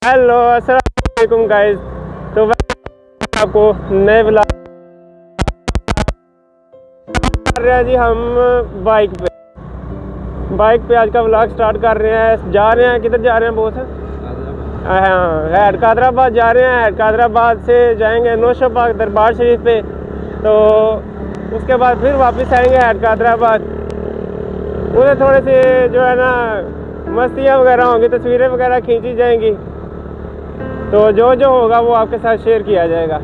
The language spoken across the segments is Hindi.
हेलो अस्सलाम वालेकुम गाइस। तो आपको नए व्लॉग कर रहे हैं जी। हम बाइक पे आज का व्लॉग स्टार्ट कर रहे हैं। जा रहे हैं, किधर जा रहे हैं बोस? हाँ, हैड कादराबाद जा रहे हैं। हैड कादराबाद से जाएंगे नौशाबाग दरबार शरीफ पे, तो उसके बाद फिर वापस आएंगे हैड कादराबाद। उधर थोड़े से जो है ना मस्तियाँ वगैरह होंगी, तस्वीरें वगैरह खींची जाएंगी, तो जो होगा वो आपके साथ शेयर किया जाएगा।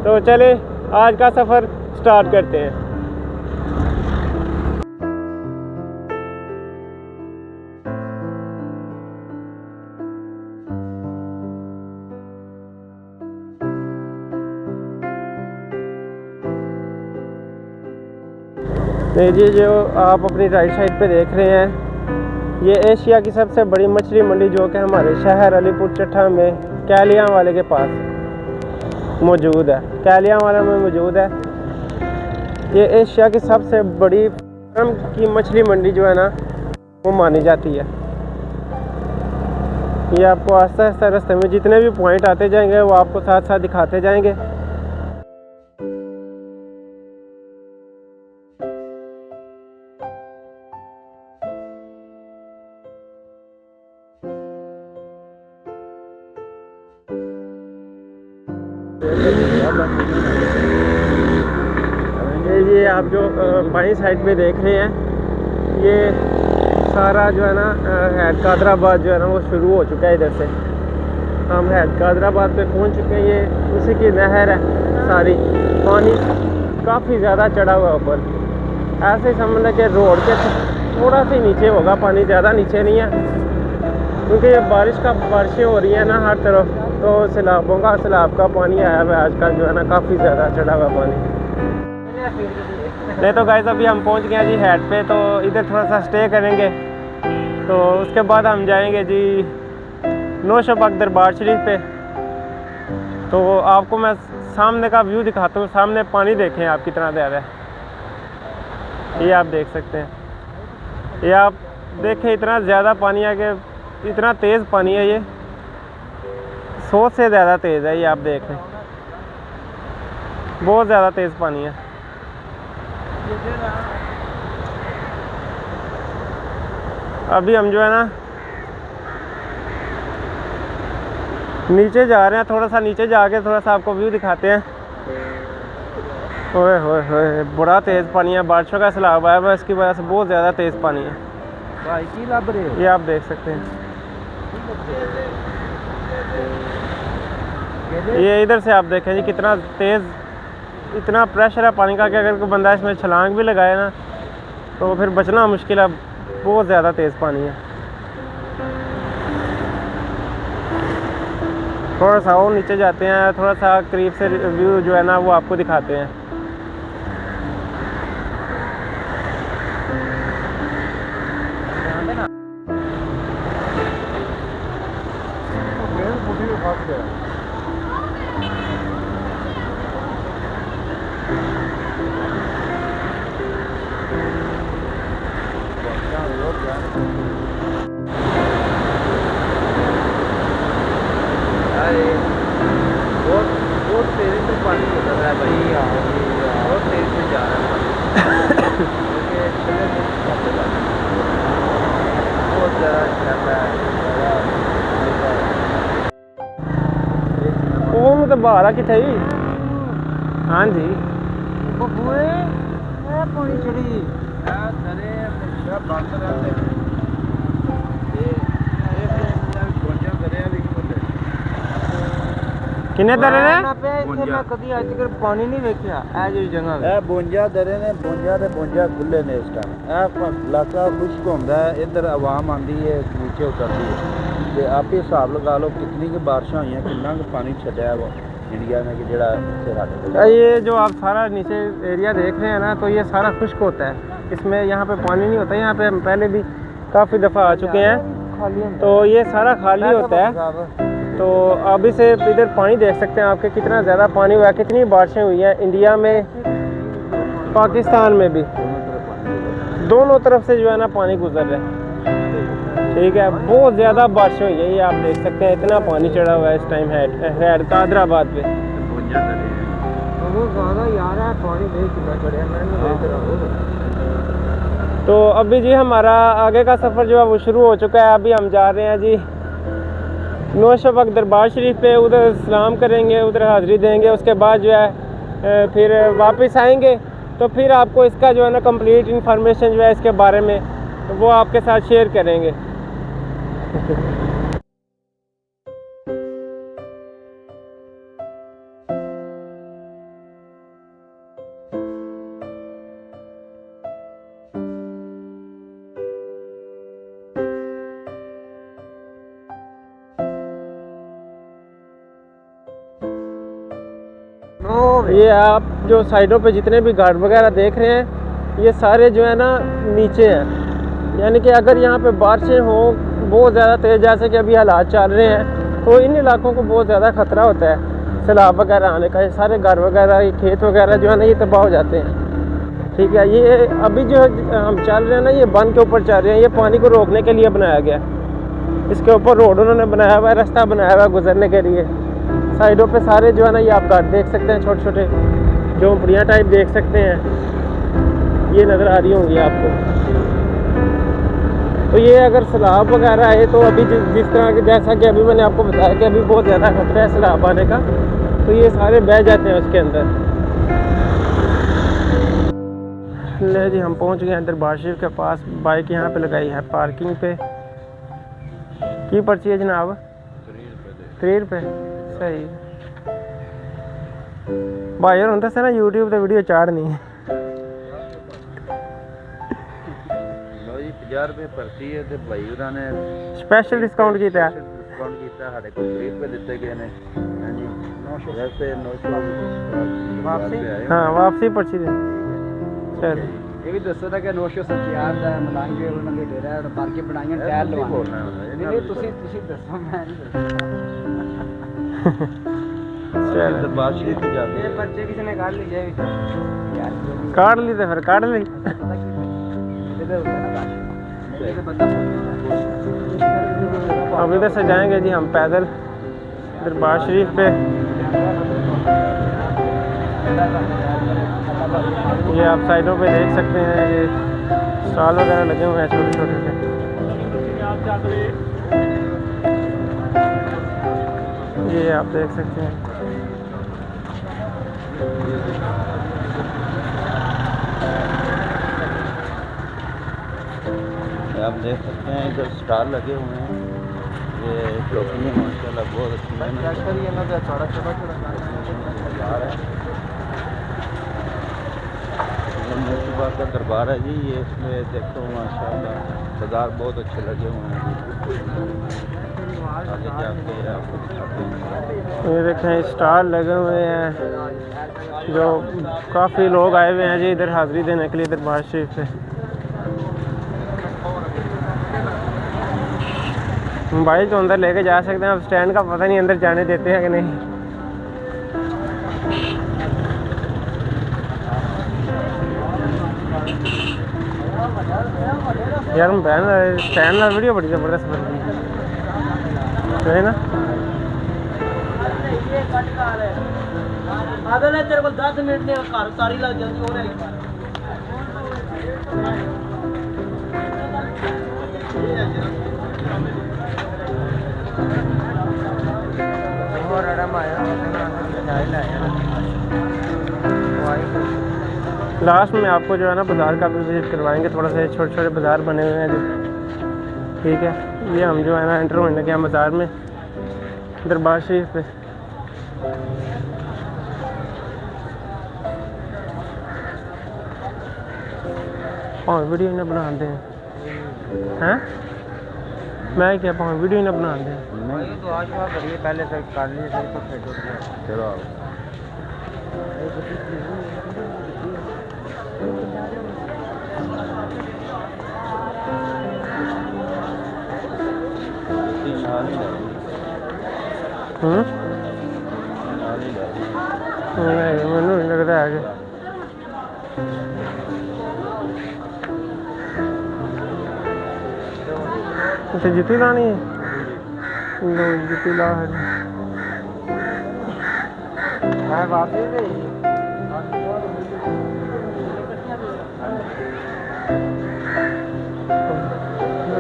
तो चले आज का सफ़र स्टार्ट करते हैं। ये जो आप अपनी राइट साइड पे देख रहे हैं, ये एशिया की सबसे बड़ी मछली मंडी जो कि हमारे शहर अलीपुर चट्टा में कैलियाँ वाले के पास मौजूद है। कैलियाँ वाला में मौजूद है। ये एशिया की सबसे बड़ी फार्म की मछली मंडी जो है ना वो मानी जाती है। ये आपको आस्ता आस्ता रास्ते में जितने भी पॉइंट आते जाएंगे वो आपको साथ साथ दिखाते जाएंगे। ये आप जो बाईं साइड पे देख रहे हैं, ये सारा जो है ना हैड कादराबाद जो है ना वो शुरू हो चुका है। इधर से हम हैड कादराबाद पे पहुंच चुके हैं। ये उसी की नहर है सारी। पानी काफ़ी ज़्यादा चढ़ा हुआ है ऊपर। ऐसे ही समझ लें कि रोड के थोड़ा सा नीचे होगा पानी, ज़्यादा नीचे नहीं है, क्योंकि ये बारिशें हो रही हैं ना हर तरफ, तो सैलाब का पानी आया हुआ है आजकल जो है ना, काफ़ी ज़्यादा चढ़ा हुआ पानी। नहीं तो गाइस अभी हम पहुंच गए हैं जी हैड पे, तो इधर थोड़ा सा स्टे करेंगे, तो उसके बाद हम जाएंगे जी नौशाबाग दरबार शरीफ पे। तो आपको मैं सामने का व्यू दिखाता हूँ। सामने पानी देखें आप कितना ज़्यादा है, ये आप देख सकते हैं। ये आप देखें इतना ज़्यादा पानी है कि इतना तेज़ पानी है, ये 100 से ज़्यादा तेज़ है। ये आप देख रहे हैं, बहुत ज़्यादा तेज़ पानी है। अभी हम जो है ना नीचे जा रहे हैं, थोड़ा सा नीचे जाके थोड़ा सा आपको व्यू दिखाते हैं। ओए होए होए, बड़ा तेज़ पानी है। बारिशों का सैलाब आया हुआ है, इसकी वजह से बहुत ज़्यादा तेज़ पानी है। ये आप देख सकते हैं। ये इधर से आप देखें जी कितना तेज़, इतना प्रेशर है पानी का कि अगर कोई बंदा इसमें छलांग भी लगाए ना तो फिर बचना मुश्किल है। बहुत ज़्यादा तेज़ पानी है। थोड़ा सा और नीचे जाते हैं, थोड़ा सा करीब से व्यू जो है ना वो आपको दिखाते हैं। बहुत तेज़ी से पानी चल रहा है भाई, बहुत तेज़ी से जा रहा है। बहुत ज़्यादा तो बाहर कितने ही। हाँ जी पानी चढ़ी किन्ने दरे ने मैं कभी आज तक पानी नहीं देखा है जो जगह है। 52 दरे ने, 52 ते 52 खुले ने इस टाइम। इलाका खुश्क होंदा है, इधर आवाम आती है, नीचे उतरती है। तो आप ही हिसाब लगा लो कितनी की बारिशें हुई, कितना पानी छड्या है वो इंडिया में कि जड़ा। ये जो आप सारा नीचे एरिया देख रहे हैं ना, तो ये सारा खुश्क होता है। इसमें यहाँ पे पानी नहीं होता। यहाँ पे हम पहले भी काफ़ी दफ़ा आ चुके हैं, तो ये सारा खाली होता है। तो अभी से इधर पानी देख सकते हैं आपके कितना ज़्यादा पानी हुआ है, कितनी बारिशें हुई हैं इंडिया में, पाकिस्तान में भी, दोनों तरफ से जो है ना पानी गुजर रहा है। ठीक है, बहुत ज़्यादा बारिश हुई है, ये आप देख सकते हैं, इतना पानी चढ़ा हुआ है इस टाइम हेड कादराबाद पे। तो अभी जी हमारा आगे का सफ़र जो है वो शुरू हो चुका है। अभी हम जा रहे हैं जी नौशबक दरबार शरीफ पे, उधर सलाम करेंगे, उधर हाज़री देंगे, उसके बाद जो है फिर वापस आएंगे। तो फिर आपको इसका जो है ना कंप्लीट इन्फॉर्मेशन जो है इसके बारे में वो आपके साथ शेयर करेंगे। ये आप जो साइडों पे जितने भी गार्ड वगैरह देख रहे हैं, ये सारे जो है ना नीचे हैं। यानी कि अगर यहाँ पे बारिशें हों बहुत ज़्यादा तेज़, जैसे कि अभी हालात चल रहे हैं, तो इन इलाकों को बहुत ज़्यादा ख़तरा होता है सैलाब वगैरह आने का। ये सारे घर वगैरह, ये खेत वगैरह जो है ना ये तबाह हो जाते हैं। ठीक है, ये अभी जो हम चल रहे हैं ना, ये बंद के ऊपर चल रहे हैं। ये पानी को रोकने के लिए बनाया गया, इसके ऊपर रोड उन्होंने बनाया हुआ है, रास्ता बनाया हुआ है गुजरने के लिए। साइडों पे सारे जो है ना ये आप घर देख सकते हैं, छोटे छोटे झोंपड़ियाँ टाइप देख सकते हैं, ये नज़र आ रही होंगी आपको। तो ये अगर सैलाब वगैरह आए तो अभी जिस तरह के, जैसा कि अभी मैंने आपको बताया कि अभी बहुत ज़्यादा खतरा है सैलाब आने का, तो ये सारे बह जाते हैं उसके अंदर। ले जी, हम पहुंच गए हैं दरबार शरीफ के पास। बाइक यहाँ पे लगाई है पार्किंग पे। की पर्ची है जनाब? 3 रुपये। सही भाई और होंगे ना यूट्यूब पे वीडियो चाड़नी है। 50 रुपये पर्ची है तो भाई उन्होंने स्पेशल डिस्काउंट किया है। डिस्काउंट किया साढ़े को 3 रुपये दिते गए ने। हाँ जी, 900 वापसी, हाँ वापसी पर्ची दे। चल ये भी दसो था कि 970 ਦਾ ਮਲਾਂਗੇ ਉਹਨਾਂ ਦੇ ਡੇਰਾ ਪਾਰਕੇ ਬਣਾਈਆਂ ਟਾਇਰ ਲਵਾਉਣਾ। ਨਹੀਂ ਤੁਸੀਂ ਦੱਸੋ, ਮੈਂ ਨਹੀਂ ਦੱਸਦਾ। चल दरबार शरीफ पे जाके ये पर्चे किसी ने काट ली जाए यार, काट ली तो फिर काट ली। इधर होता है ना, ये बंदा अब इधर से जाएंगे जी हम पैदल दरबार शरीफ पे। ये आप साइडों पे देख सकते हैं, ये स्टॉल वगैरह लगे हुए हैं छोटे छोटे से। ये आप देख सकते हैं। आप देख सकते हैं इधर स्टार लगे हुए हैं। ये टोपी में माशाल्लाह बहुत अच्छी है। मुर्शिदाबाद का दरबार है जी, ये इसमें देखो माशाल्लाह बाजार बहुत अच्छे लगे हुए हैं। आगे जाके आपको दिखाते हैं। ये देखें स्टॉल लगे हुए हैं, जो काफ़ी लोग आए हुए हैं जी इधर हाज़री देने के लिए दरबार शरीफ से। मोबाइल तो अंदर लेके जा सकते हैं, अब स्टैंड का पता नहीं अंदर जाने देते हैं कि नहीं। यार हम बहन स्टैंड ना वीडियो बड़ी ज़बरदस्त बन रही है ना। तेरे को 10 मिनट में घर सारी लग जाती हो रही लास्ट में आपको जो है ना बाज़ार का भी विजिट करवाएंगे। थोड़ा सा छोटे छोटे बाज़ार बने हुए हैं जो, ठीक है। ये हम जो है ना एंटर होने लगे हैं बाज़ार में दरबार शरीफ पे। और वीडियो ना बना दें हैं, मैं क्या पाऊँ वीडियो ना बना दें। नहीं तो आज वहाँ करिए, पहले से कर लिए थे तो फिर चलो नहीं मैनू नहीं लगता है कि उसे जुती लानी है, लो जुती ला है।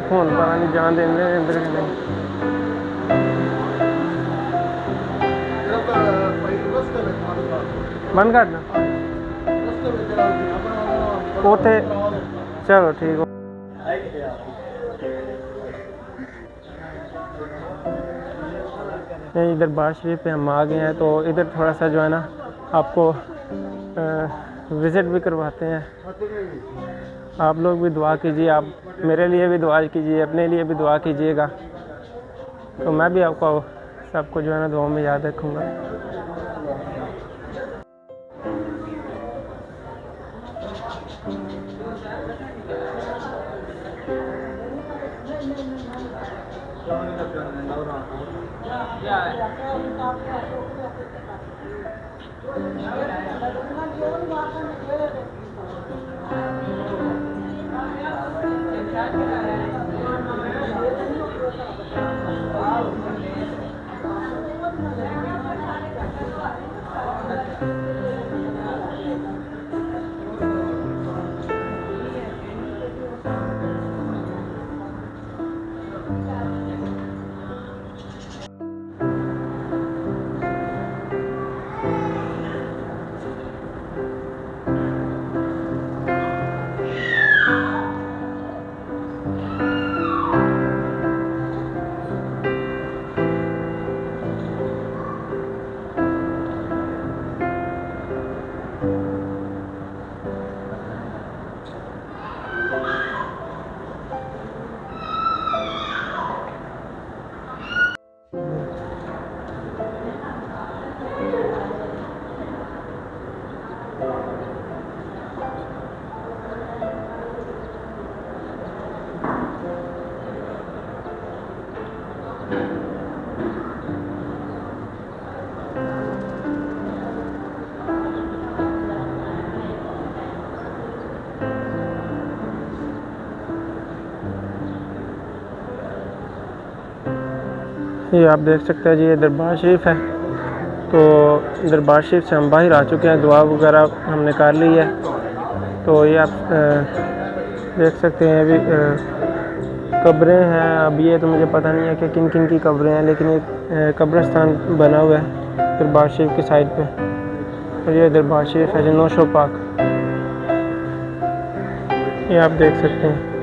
फोन पता नहीं जान देंगे अंदर के नहीं। बंद करना उते, चलो ठीक हो। नहीं, इधर बार शरीफ पे हम आ गए हैं, तो इधर थोड़ा सा जो है ना आपको विज़िट भी करवाते हैं। आप लोग भी दुआ कीजिए, आप मेरे लिए भी दुआ कीजिए, अपने लिए भी दुआ कीजिएगा। तो मैं भी आपको सबको जो है ना दुआ में याद रखूँगा। ये आप देख सकते हैं जी, ये दरबार शरीफ है। तो दरबार शरीफ से हम बाहर आ चुके हैं, दुआ वगैरह हमने कर ली है। तो ये आप देख सकते हैं अभी कब्रें हैं। अब ये तो मुझे पता नहीं है कि किन किन की कब्रें हैं, लेकिन एक कब्रिस्तान बना हुआ है दरबार शरीफ की साइड पे। और ये दरबार शरीफ है जो नौशो पाक, ये आप देख सकते हैं।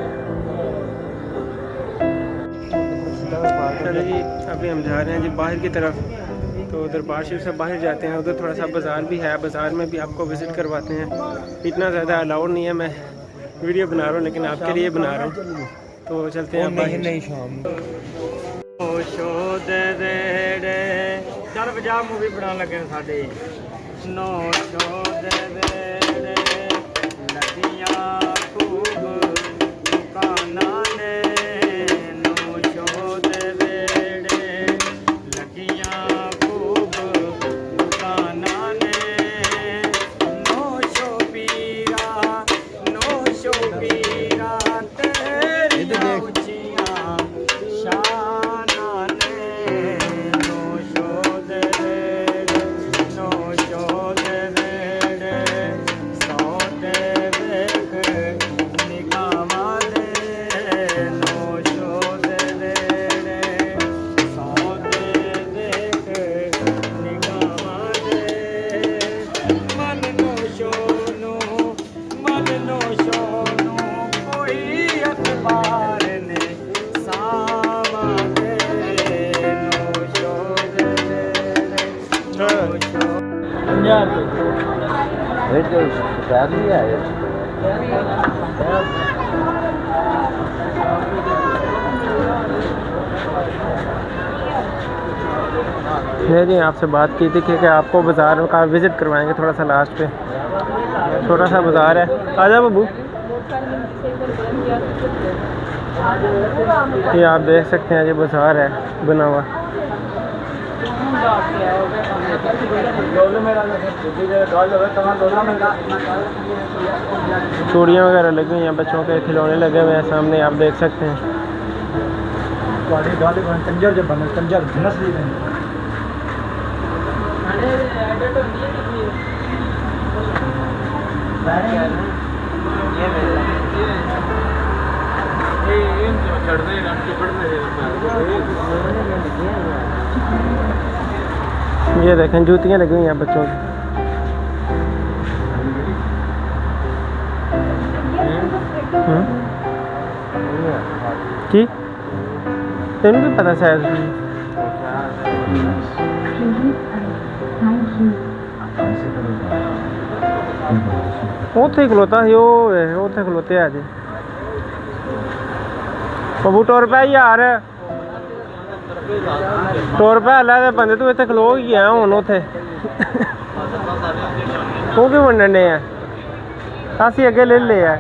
चलो जी, अभी हम जा रहे हैं जी बाहर की तरफ। तो दरबार शरीफ से बाहर जाते हैं, उधर थोड़ा सा बाज़ार भी है, बाज़ार में भी आपको विज़िट करवाते हैं। इतना ज़्यादा अलाउड नहीं है, मैं वीडियो बना रहा हूँ लेकिन आपके लिए बना रहा हूँ। तो चलते हैं बाहर। नहीं शाम चल बजा मूवी बना लगे साडे नो शो दे लगियां खूब दुकानां ने नो शो दे लगियां खूब दुकानां ने नो शो पीरा तेरी उचियां शानां ने नो शो दे जी आपसे बात की थी कि आपको बाज़ार का विज़िट करवाएंगे थोड़ा सा लास्ट पे। छोटा सा बाज़ार है, आजा बबू। ये आप देख सकते हैं, ये बाज़ार है बना हुआ। चूड़ियाँ वगैरह लगी हुई हैं, बच्चों के खिलौने लगे हुए हैं सामने, आप देख सकते हैं। ਤੁਹਾਡੇ ਗੱਲ ਕੰਜਰ ਜੇ ਬਣੇ ਕੰਜਰ ਨਸਲੀ ਨੇ ये देखें जूतियाँ लगी हुई हैं बच्चों की। की तेन भी पता शायद उत्थे खलोता ही उत्थे खलोते है जी बबू टुर पै यार टुर पै लै ते बंदे तू इत्थे खलो गया हुन उत्थे तू क्यों वंडने है असी अगे ले ले है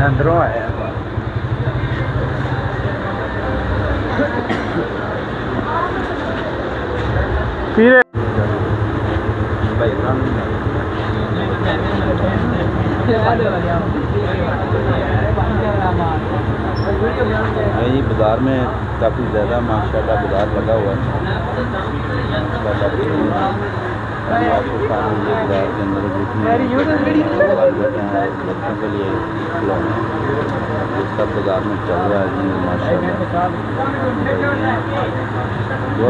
अंदरों आया फिर यही बाज़ार में काफ़ी ज़्यादा माशाल्लाह बाज़ार लगा हुआ है। आपको सामने ये बाज़ार के अंदर बच्चों के लिए खिलौने ये सब बाज़ार में चल रहा है जी माशाल्लाह।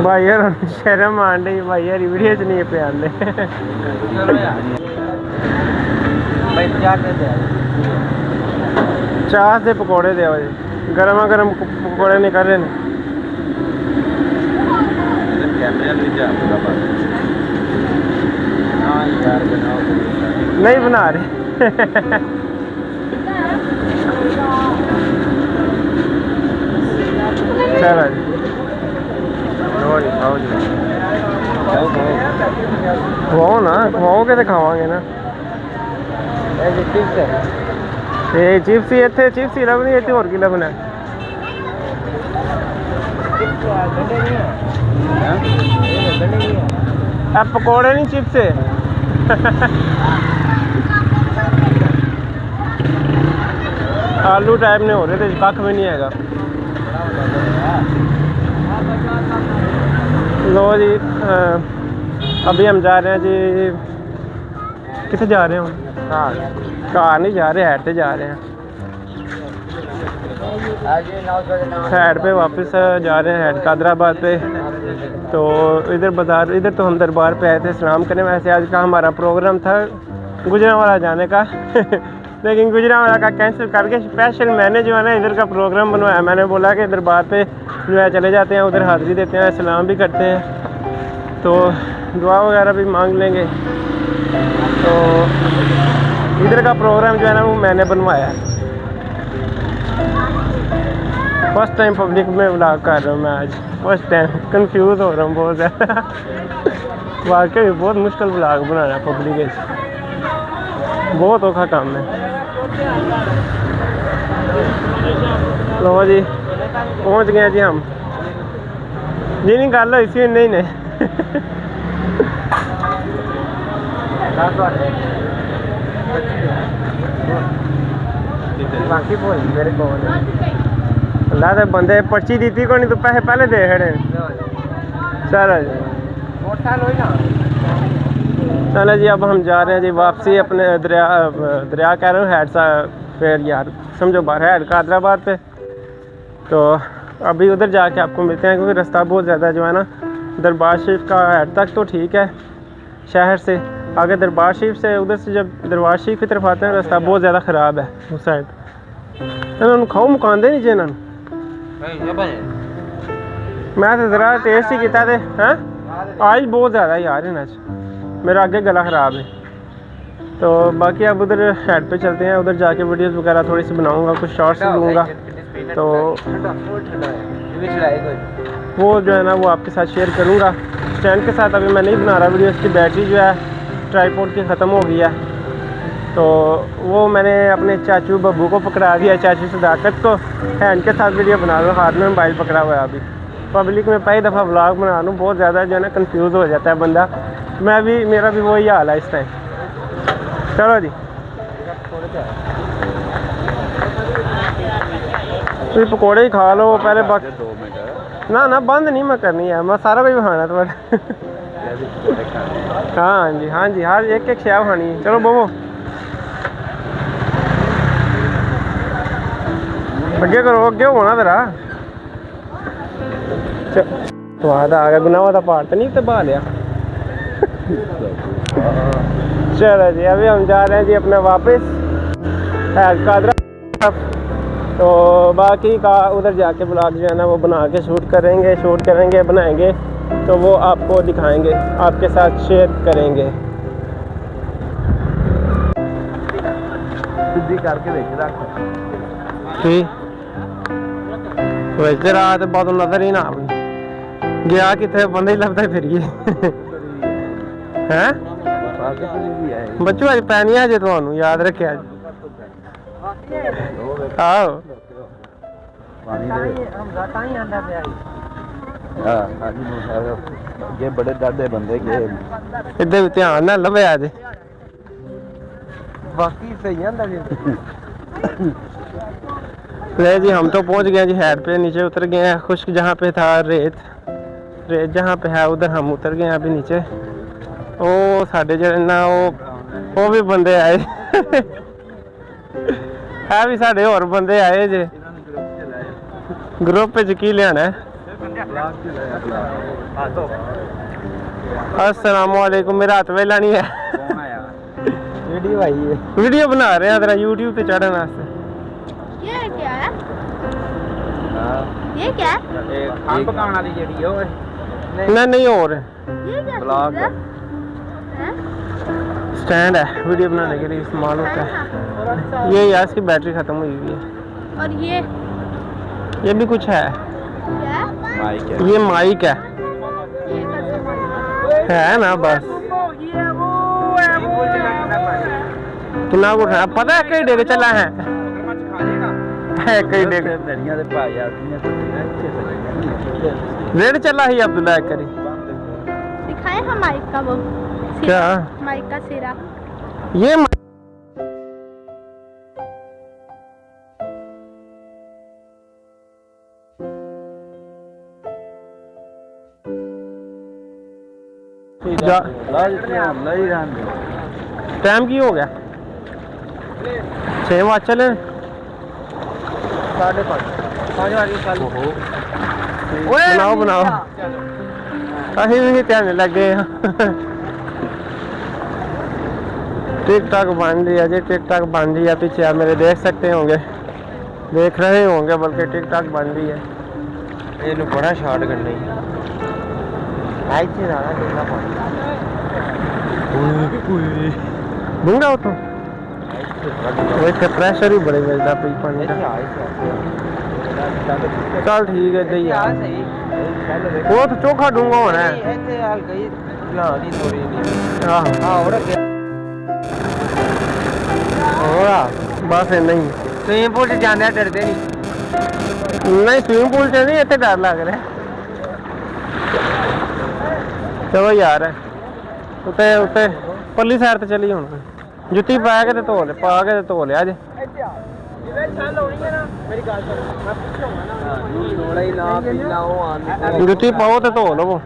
भाई यार शर्म आन रही भाई यार वीडियो च नहीं पे आने चाह से पकौड़े दे जी गर्मा गर्म पकौड़े निकल रहे हैं नहीं बना रहे चलो जी खाओ जी खवाओ ना खवाओगे तो खावांगे ना चिप्स ही इतने चिप्स ही लभनी इतने होर की लभना पकौड़े नहीं चिप्स है आलू टाइप ने हो रहे थे कख भी नहीं है। लो जी अभी हम जा रहे हैं जी कितने जा रहे हैं हम कार नहीं जा रहे हैड पे जा रहे हैं हैड पे वापस जा रहे हैं हैड कादराबाद पे। तो इधर बाजार इधर तो हम दरबार पे आए थे सलाम करने। वैसे आज का हमारा प्रोग्राम था गुजरांवाला जाने का लेकिन गुजरांवाला का कैंसिल करके स्पेशल मैंने जो है ना इधर का प्रोग्राम बनवाया। मैंने बोला कि दरबार पे जो है चले जाते हैं उधर हाज़िरी देते हैं सलाम भी करते हैं तो दुआ वगैरह भी मांग लेंगे। तो इधर का प्रोग्राम जो है ना वो मैंने बनवाया। फर्स्ट टाइम पब्लिक में व्लॉग कर रहा हूँ मैं आज फर्स्ट टाइम कंफ्यूज हो रहा हूँ बहुत ज़्यादा वाकई बहुत मुश्किल व्लॉग बनाना पब्लिक बहुत औखा काम है। लो जी पहुँच गए जी हम जी नहीं गल हुई सी नहीं ने बाकी बोल मेरे को अल्लाह तो बंदे पर्ची दी थी को नहीं तो पैसे पहले दे खड़े चलो जी चलो जी अब हम जा रहे हैं जी वापसी अपने दरिया कह रहे हो हैड सा फिर यार समझो बाहर हैड कादराबाद पे। तो अभी उधर जाके आपको मिलते हैं क्योंकि रास्ता बहुत ज़्यादा जो है ना दरबार शरीफ का हैड तक तो ठीक है शहर से आगे दरबार शरीफ से उधर से जब दरबार शरीफ की तरफ आते हैं रास्ता बहुत ज़्यादा ख़राब है उस साइड। इन्होंने खाओ मुकान दे नहीं जे इन्होंने मैं तो ज़रा टेस्ट ही किया थे हैं आज बहुत ज़्यादा यार इन्हें मेरा आगे गला ख़राब है। तो बाकी अब उधर हेड पे चलते हैं उधर जाके वीडियोस वगैरह थोड़ी सी बनाऊंगा कुछ शॉर्ट्स लूँगा तो वो जो है ना वो आपके साथ शेयर करूँगा। स्टैंड के साथ अभी मैं नहीं बना रहा वीडियो इसकी बैटरी जो है ट्राईपोड की ख़त्म हो गई है तो वो मैंने अपने चाचू बब्बू को पकड़ा दिया चाचू सदाकत को हैंड के साथ वीडियो बना लो हाथ में मोबाइल पकड़ा हुआ है। अभी पब्लिक में पहली दफ़ा व्लॉग बना लूँ बहुत ज़्यादा जो है ना कंफ्यूज हो जाता है बंदा। मैं भी मेरा भी वही हाल है इस टाइम। चलो जी ਤੁਸੀਂ ਪਕੌੜੇ ਹੀ ਖਾ ਲਓ ਪਹਿਲੇ ਬਾਕੀ 2 ਮਿੰਟ ਨਾ ਬੰਦ ਨਹੀਂ ਮੈਂ ਕਰਨੀ ਹੈ, ਮੈਂ ਸਾਰਾ ਕੁਝ ਖਾਣਾ ਤੁਹਾਡਾ। ਇਹਦੇ ਪਕੌੜੇ ਖਾਣੇ। हाँ जी हर एक शै खानी है। चलो बोवो अगे करो, अगे होना तेरा स्वाद आ गया, गुनाह का पार तो नहीं ते बहा लिया। चलो जी अभी हम जा रहे हैं जी अपना वापस हैड कादरा, तो बाकी का उधर जाके ब्लॉग जो है ना वो बना के शूट करेंगे बनाएंगे, तो वो आपको दिखाएंगे, आपके साथ शेयर करेंगे। सीधी करके देख रख ठीक वैसे रात बाद नजर ही ना आनी गया कितने बंदे ही लभदा फिरिए हैं बच्चों अज पैनिया जे तुहानू याद रखिया जी। आओ ये बड़े दादे बंदे के इधर भी ध्यान ना लवे अज बाकी सही है ले जी हम तो पहुंच गए जी हेड पे, नीचे उतर गए हैं। खुश्क जहाँ पे था रेत जहाँ पे है उधर हम उतर गए हैं अभी नीचे। ओ साढ़े जड़े ना वो भी बंदे आए है भी साढ़े और बंदे आए जे ग्रुप च की लियाना है। अस्सलामुअलैकुम, मेरा हाथ वेला नहीं है। वीडियो आई है, वीडियो बना रहे हैं तेरा यूट्यूब पे चढ़ने वास्ते। ये क्या है? ये क्या है? खान पकाने वाली जेडी है नहीं और ये क्या ब्लॉग चीज़ है? स्टैंड है, वीडियो बनाने के लिए इस्तेमाल होता है। ये यार इसकी बैटरी खत्म हुई हुई है। और ये भी कुछ है, क्या है? माइक है। ये माइक है ये कैसे? है ना बस कितना कुछ है पता है, कई डेग चला है कई डेग दरिया दे भाई आदमी रेड चला ही अब्दुल्ला करी दिखाए हम माइक का वो क्या माइक का सिरा। ये टाइम की हो गया 6 बज चले 5:30 बनाओ अभी भी ध्यान लग गए हैं। टिक टाक बन रही है जी, टिक टाक बन रही है। पीछे आप मेरे देख सकते होंगे, देख रहे होंगे बल्कि टिक टाक बन रही है। ये बड़ा शॉट करना ही दूंगा तो वैसे प्रेशर ही बड़े मिलता पी पानी का। चल ठीक है दैया वो तो चोखा डूंगा होना है। बस नहीं स्विमिंग पूल से जाने डरते नहीं स्विमिंग पूल से नहीं, इतने डर लग रहा है। चलो यार उत्ते उत्ते पल्ली साइड ते चली हुण जुत्ती पा के धो ले अज जुत्ती पाओ तो धो लवो।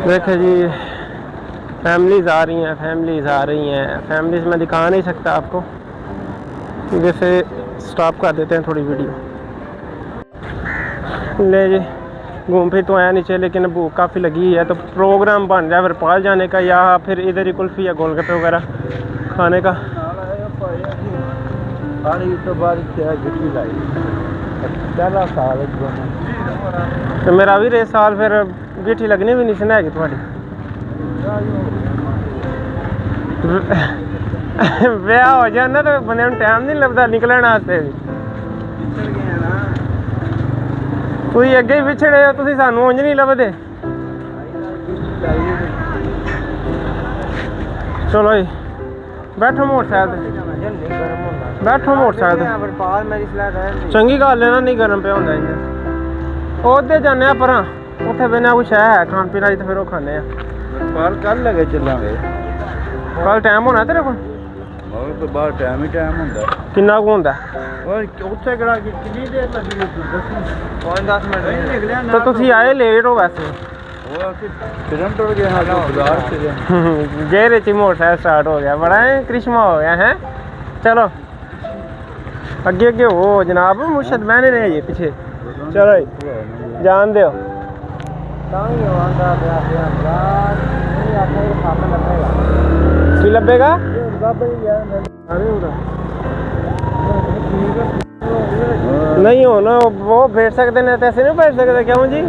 देखो जी फैमिलीज आ रही हैं, फैमिलीज मैं दिखा नहीं सकता आपको, जैसे स्टॉप कर देते हैं थोड़ी वीडियो। ले जी घूम फिर तो आया नीचे, लेकिन भूख काफ़ी लगी है, तो प्रोग्राम बन रहा है वरपाल जाने का या फिर इधर ही कुल्फ़ी या गोलगप्पे वगैरह खाने का। तो मेरा भी इस साल फिर गिट्ठी लगनी भी नहीं सी हैगी थोड़ी ब्याह हो जाए ना तो बंदे ਨੂੰ टाइम नहीं लगता निकलने वास्ते भी। ਤੁਸੀਂ ਅੱਗੇ ਹੀ ਵਿਛੜੇ ਹੋ, ਤੁਸੀਂ ਸਾਨੂੰ ਉਂਝ ਨਹੀਂ ਲੱਭਦੇ। ਚਲੋ ਜੀ बैठो मोटरसाइकिल बैठो मोटरसाइकिल चंगी गल है ना, नहीं गर्म पे होंदा इंजन। उधर जाने पर उत्थे बिना कुछ है खान पीन वाली, तो फिर वो खाने कल लगे चलांगे। कल टाइम होना तेरे को और तो बाहर टाइम ही टाइम होंदा किन्ना कुछ होंदा और उत्थे कड़ा कितनी देर लगी दस 5-10 नहीं निकलिया ना तो तुसी आए लेट हो वैसे वो असि फिरन टुर गए हाँ बाजार से गेरे च मोटरसाइकिल स्टार्ट हो गया बड़ा है करिश्मा हो गया है चलो अगे अगे हो जनाब मुर्शद मैंने नहीं जी पीछे चलो जी जान दो की लभेगा नहीं हो ना वो बैठ सकते नहीं तो ऐसे नहीं बैठ सकते क्यों जी।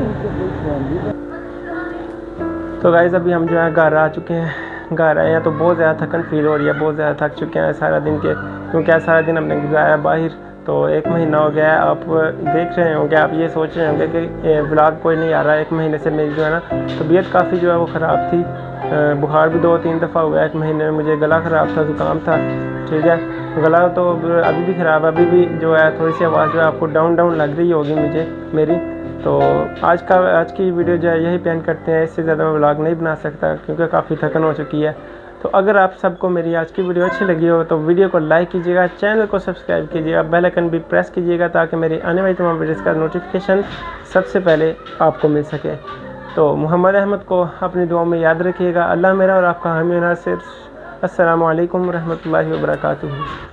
तो गाइस अभी हम जो है घर आ चुके हैं। घर आए हैं तो बहुत ज़्यादा थकन फील हो रही है, बहुत ज़्यादा थक चुके हैं सारा दिन के, क्योंकि आज सारा दिन हमने गुजारा बाहर। तो 1 महीना हो गया है। आप देख रहे होंगे, आप ये सोच रहे होंगे कि व्लॉग कोई नहीं आ रहा है। 1 महीने से मेरी जो है ना तबीयत काफ़ी जो है वो ख़राब थी। बुखार भी 2-3 दफ़ा हुआ है 1 महीने में। मुझे गला ख़राब था, ज़ुकाम था, ठीक है। गला तो अभी भी ख़राब है, अभी भी जो है थोड़ी सी आवाज़ जो है आपको डाउन लग रही होगी मुझे मेरी। तो आज की वीडियो जो है यही पेन करते हैं। इससे ज़्यादा मैं व्लॉग नहीं बना सकता क्योंकि काफ़ी थकन हो चुकी है। तो अगर आप सबको मेरी आज की वीडियो अच्छी लगी हो तो वीडियो को लाइक कीजिएगा, चैनल को सब्सक्राइब कीजिएगा, बेल आइकन भी प्रेस कीजिएगा ताकि मेरी आने वाली तमाम वीडियोज़ का नोटिफिकेशन सबसे पहले आपको मिल सके। तो मोहम्मद अहमद को अपनी दुआओं में याद रखिएगा। अल्लाह मेरा और आपका हामी नासिर। अस्सलामु अलैकुम रहमतुल्लाहि व बरकातुहू।